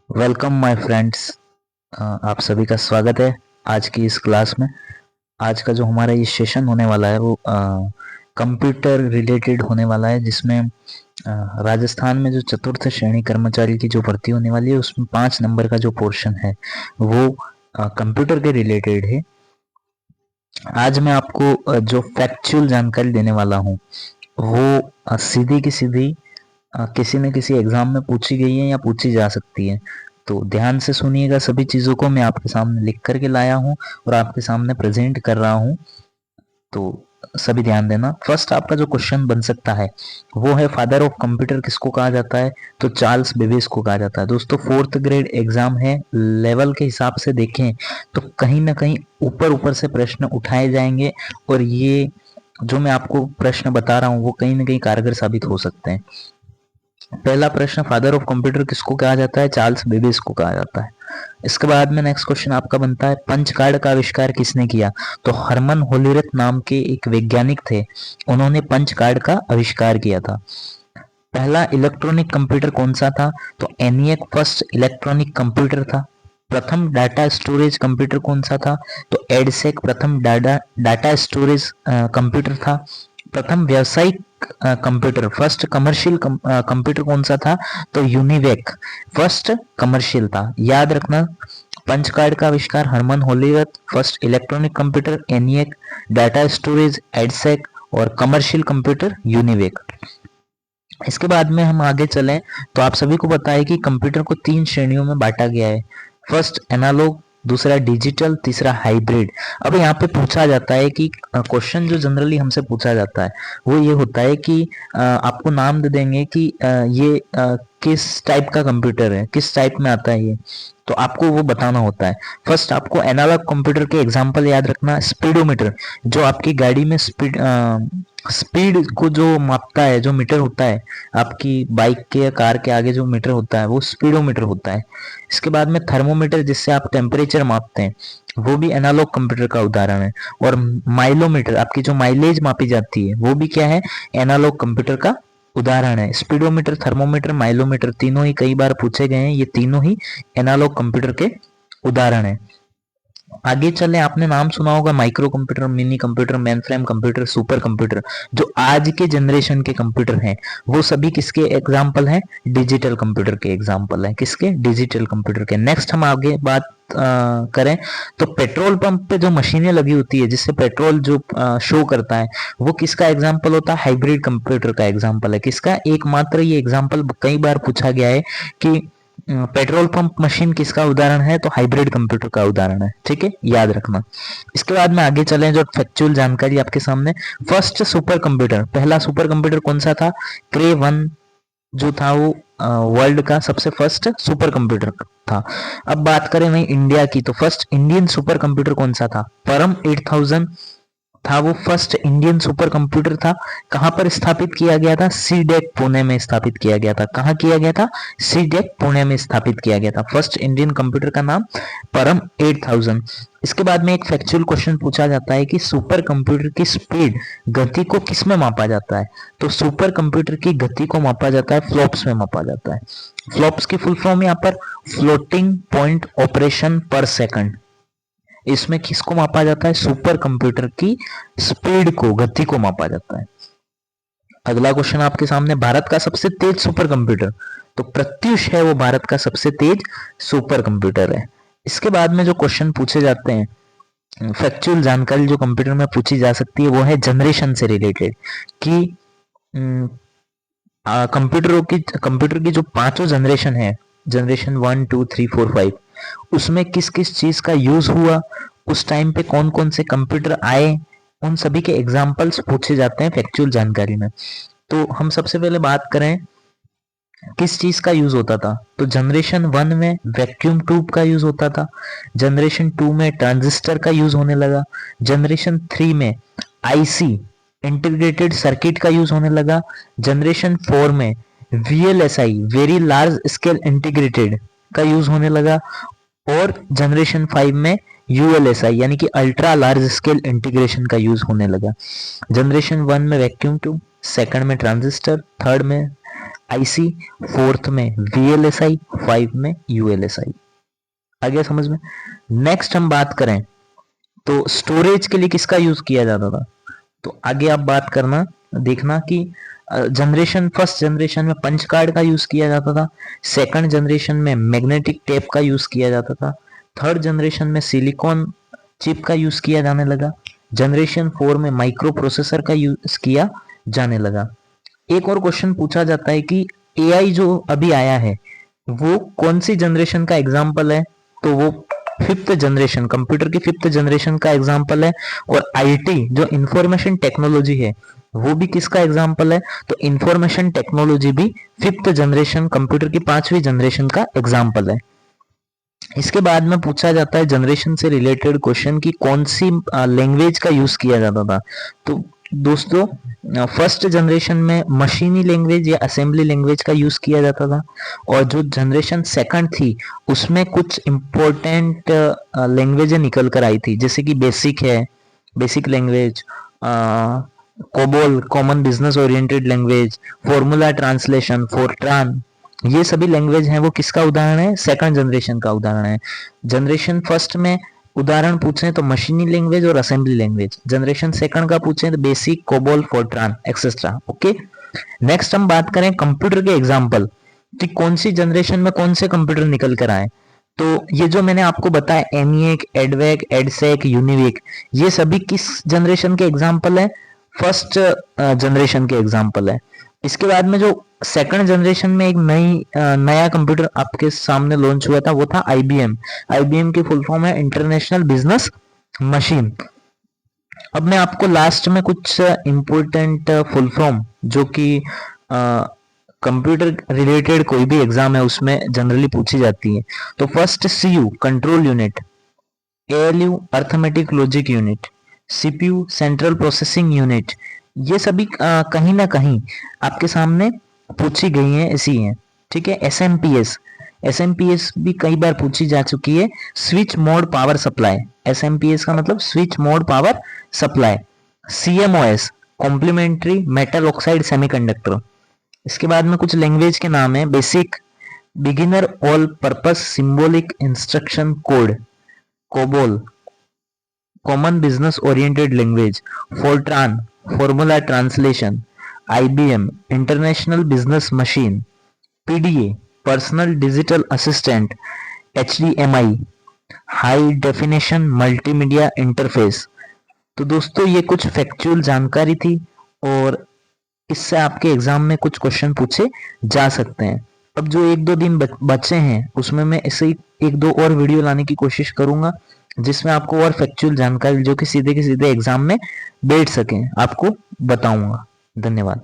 Welcome my friends. आप सभी का स्वागत है आज की इस क्लास में। आज का जो हमारा ये सेशन होने वाला है वो कंप्यूटर रिलेटेड होने वाला है, जिसमें राजस्थान में जो चतुर्थ श्रेणी कर्मचारी की जो भर्ती होने वाली है उसमें 5 नंबर का जो पोर्शन है वो कंप्यूटर के रिलेटेड है। आज मैं आपको जो फैक्चुअल जानकारी देने वाला हूँ वो सीधी की सीधी किसी न किसी एग्जाम में पूछी गई है या पूछी जा सकती है। तो ध्यान से सुनिएगा, सभी चीज़ों को मैं आपके सामने लिख कर के लाया हूँ और आपके सामने प्रेजेंट कर रहा हूँ। तो सभी ध्यान देना। फर्स्ट आपका जो क्वेश्चन बन सकता है वो है फादर ऑफ कंप्यूटर किसको कहा जाता है? तो चार्ल्स बेबेज को कहा जाता है। दोस्तों 4th ग्रेड एग्जाम है, लेवल के हिसाब से देखें तो कहीं ना कहीं ऊपर ऊपर से प्रश्न उठाए जाएंगे और ये जो मैं आपको प्रश्न बता रहा हूँ वो कहीं ना कहीं कारगर साबित हो सकते हैं। पहला प्रश्न, फादर ऑफ कंप्यूटर किसको कहा जाता है? चार्ल्स बेबेज को कहा जाता है। इसके बाद में नेक्स्ट क्वेश्चन आपका बनता है, पंच कार्ड का आविष्कार किसने किया? तो हरमन होलीरथ नाम के एक वैज्ञानिक थे, उन्होंने पंच कार्ड का आविष्कार किया था। पहला इलेक्ट्रॉनिक कंप्यूटर कौन सा था? तो एनिएक फर्स्ट इलेक्ट्रॉनिक कंप्यूटर था। प्रथम डाटा स्टोरेज कंप्यूटर कौन सा था? तो एडसेक प्रथम डाटा स्टोरेज कंप्यूटर था। प्रथम व्यावसायिक कंप्यूटर फर्स्ट कमर्शियल कंप्यूटर कौन सा था? तो यूनिवेक फर्स्ट कमर्शियल था। याद रखना, पंच कार्ड का आविष्कार Herman Hollerith, first electronic computer ENIAC, data storage EDSAC और कमर्शियल कंप्यूटर यूनिवेक। इसके बाद में हम आगे चलें तो आप सभी को पता है कि कंप्यूटर को 3 श्रेणियों में बांटा गया है। फर्स्ट एनालॉग, दूसरा डिजिटल, तीसरा हाइब्रिड। अब यहाँ पे पूछा जाता है कि क्वेश्चन जो जनरली हमसे पूछा जाता है वो ये होता है कि आपको नाम दे देंगे कि ये किस टाइप का कंप्यूटर है, किस टाइप में आता है ये, तो आपको वो बताना होता है। फर्स्ट आपको एनालॉग कंप्यूटर के एग्जांपल याद रखना। स्पीडोमीटर, जो आपकी गाड़ी में स्पीड को जो मापता है, जो मीटर होता है आपकी बाइक के या कार के आगे जो मीटर होता है वो स्पीडोमीटर होता है। इसके बाद में थर्मोमीटर, जिससे आप टेम्परेचर मापते हैं, वो भी एनालॉग कंप्यूटर का उदाहरण है। और माइलोमीटर, आपकी जो माइलेज मापी जाती है वो भी क्या है? एनालॉग कंप्यूटर का उदाहरण है। स्पीडोमीटर, थर्मोमीटर, माइलोमीटर तीनों ही कई बार पूछे गए हैं, ये तीनों ही एनालॉग कंप्यूटर के उदाहरण है। आगे चले, आपने नाम सुना होगा micro computer, mini computer, main frame computer, super computer. जो आज के जनरेशन के कंप्यूटर हैं वो सभी किसके एग्जाम्पल हैं? डिजिटल कंप्यूटर के एग्जाम्पल हैं। किसके? डिजिटल कंप्यूटर के। नेक्स्ट हम आगे बात करें तो पेट्रोल पंप पे जो मशीनें लगी होती है जिससे पेट्रोल जो शो करता है वो किसका एग्जाम्पल होता है? हाइब्रिड कंप्यूटर का एग्जाम्पल है। किसका? एकमात्र ये एग्जाम्पल कई बार पूछा गया है कि पेट्रोल पंप मशीन किसका उदाहरण है? तो हाइब्रिड कंप्यूटर का उदाहरण है। ठीक है, याद रखना। इसके बाद में आगे चलें, जो फैक्चुअल जानकारी आपके सामने। फर्स्ट सुपर कंप्यूटर, पहला सुपर कंप्यूटर कौन सा था? क्रे 1 जो था वो वर्ल्ड का सबसे फर्स्ट सुपर कंप्यूटर था। अब बात करें वहीं इंडिया की तो फर्स्ट इंडियन सुपर कंप्यूटर कौन सा था? परम 8000 था, वो फर्स्ट इंडियन सुपर कंप्यूटर था। कहां पर स्थापित किया गया था? सीडेक पुणे में स्थापित किया गया था। कहां किया गया था? सीडेक पुणे में स्थापित किया गया था। फर्स्ट इंडियन कंप्यूटर का नाम परम 8000। इसके बाद में एक फैक्चुअल क्वेश्चन पूछा जाता है कि सुपर कंप्यूटर की स्पीड, गति को किस में मापा जाता है? तो सुपर कंप्यूटर की गति को मापा जाता है फ्लॉप्स में मापा जाता है। फ्लॉप्स की फुल फॉर्म यहाँ पर फ्लोटिंग पॉइंट ऑपरेशन पर सेकंड। इसमें किसको मापा जाता है? सुपर कंप्यूटर की स्पीड को, गति को मापा जाता है। अगला क्वेश्चन आपके सामने, भारत का सबसे तेज सुपर कंप्यूटर, तो प्रत्युष है वो भारत का सबसे तेज सुपर कंप्यूटर है। इसके बाद में जो क्वेश्चन पूछे जाते हैं, फैक्चुअल जानकारी जो कंप्यूटर में पूछी जा सकती है वो है जनरेशन से रिलेटेड कि कंप्यूटर की जो पांचों जनरेशन है, जनरेशन 1 2 3 4 5, उसमें किस किस चीज का यूज हुआ, उस टाइम पे कौन कौन से कंप्यूटर आए, उन सभी के एग्जाम्पल्स पूछे जाते हैं फैक्चुअल जानकारी में। तो हम सबसे पहले बात करें किस चीज का यूज होता था, तो जनरेशन 1 में वैक्यूम ट्यूब का यूज होता था। जनरेशन 2 में ट्रांजिस्टर का यूज होने लगा। जनरेशन 3 में आईसी, इंटीग्रेटेड सर्किट का यूज होने लगा। जनरेशन 4 में VLSI, very large scale integrated का यूज होने लगा। और जनरेशन 5 में यूएलएसआई यानी कि अल्ट्रा लार्ज स्केल इंटीग्रेशन का यूज होने लगा। जनरेशन 1 में वैक्यूम ट्यूब, सेकंड में ट्रांजिस्टर, थर्ड में आईसी, 4th में वीएलएसआई, 5 में यूएलएसआई। आ गया समझ में। नेक्स्ट हम बात करें तो स्टोरेज के लिए किसका यूज किया जाता था, तो आगे आप बात करना देखना कि फर्स्ट जनरेशन में पंच कार्ड का यूज किया जाता था, सेकंड जनरेशन में मैग्नेटिक टेप का यूज किया जाता था, थर्ड जनरेशन में सिलिकॉन चिप का यूज किया जाने लगा, जनरेशन 4 में माइक्रो प्रोसेसर का यूज किया जाने लगा। एक और क्वेश्चन पूछा जाता है कि एआई जो अभी आया है वो कौन सी जनरेशन का एग्जाम्पल है, तो वो 5th जनरेशन, कंप्यूटर की 5th जनरेशन का एग्जाम्पल है। और आईटी जो इंफॉर्मेशन टेक्नोलॉजी है वो भी किसका एग्जाम्पल है, तो इंफॉर्मेशन टेक्नोलॉजी भी 5th जनरेशन, कंप्यूटर की 5वीं जनरेशन का एग्जाम्पल है। इसके बाद में पूछा जाता है जनरेशन से रिलेटेड क्वेश्चन की कौन सी लैंग्वेज का यूज किया जाता था, तो दोस्तों फर्स्ट जनरेशन में मशीनी लैंग्वेज या असेंबली लैंग्वेज का यूज किया जाता था, और जो जनरेशन सेकंड थी उसमें कुछ इंपॉर्टेंट लैंग्वेज निकल कर आई थी, जैसे कि बेसिक है, basic language, COBOL common business oriented language, formula translation, Fortran, ये सभी लैंग्वेज हैं वो किसका उदाहरण है, सेकंड जनरेशन का उदाहरण है। जनरेशन फर्स्ट में उदाहरण पूछें तो मशीनी लैंग्वेज और असेंबली लैंग्वेज, जनरेशन सेकंड का पूछें तो basic, COBOL, Fortran etcetera. Okay, next हम बात करें कंप्यूटर के एग्जाम्पल कि कौन सी जनरेशन में कौन से कंप्यूटर निकल कर आए, तो ये जो मैंने आपको बताया एनिएक, एडवेक, एडसेक, यूनिवेक, ये सभी किस जनरेशन के एग्जाम्पल है, फर्स्ट जनरेशन के एग्जाम्पल है। इसके बाद में जो सेकंड जनरेशन में एक नया कंप्यूटर आपके सामने लॉन्च हुआ था वो था आईबीएम। आईबीएम की फुल फॉर्म है इंटरनेशनल बिजनेस मशीन। अब मैं आपको लास्ट में कुछ इंपॉर्टेंट फुल फॉर्म जो कि कंप्यूटर रिलेटेड कोई भी एग्जाम है उसमें जनरली पूछी जाती है, तो first CU control unit, ALU arithmetic logic unit, CPU central processing unit, ये सभी कहीं ना कहीं आपके सामने पूछी गई हैं, ऐसी हैं। ठीक है, एसएमपीएस, एसएमपीएस भी कई बार पूछी जा चुकी है, switch mode power supply, SMPS का मतलब switch mode power supply. CMOS complementary metal oxide semiconductor. इसके बाद में कुछ लैंग्वेज के नाम है, BASIC, beginner all purpose symbolic instruction code, COBOL common business oriented language, FORTRAN formula translation, IBM international business machine, PDA personal digital assistant, HDMI high definition multimedia interface. तो दोस्तों ये कुछ फैक्चुअल जानकारी थी और इससे आपके एग्जाम में कुछ क्वेश्चन पूछे जा सकते हैं। अब जो 1-2 दिन बचे हैं उसमें मैं ऐसे ही 1-2 और वीडियो लाने की कोशिश करूंगा जिसमें आपको और फैक्चुअल जानकारी जो कि सीधे के सीधे एग्जाम में बैठ सके आपको बताऊंगा। धन्यवाद।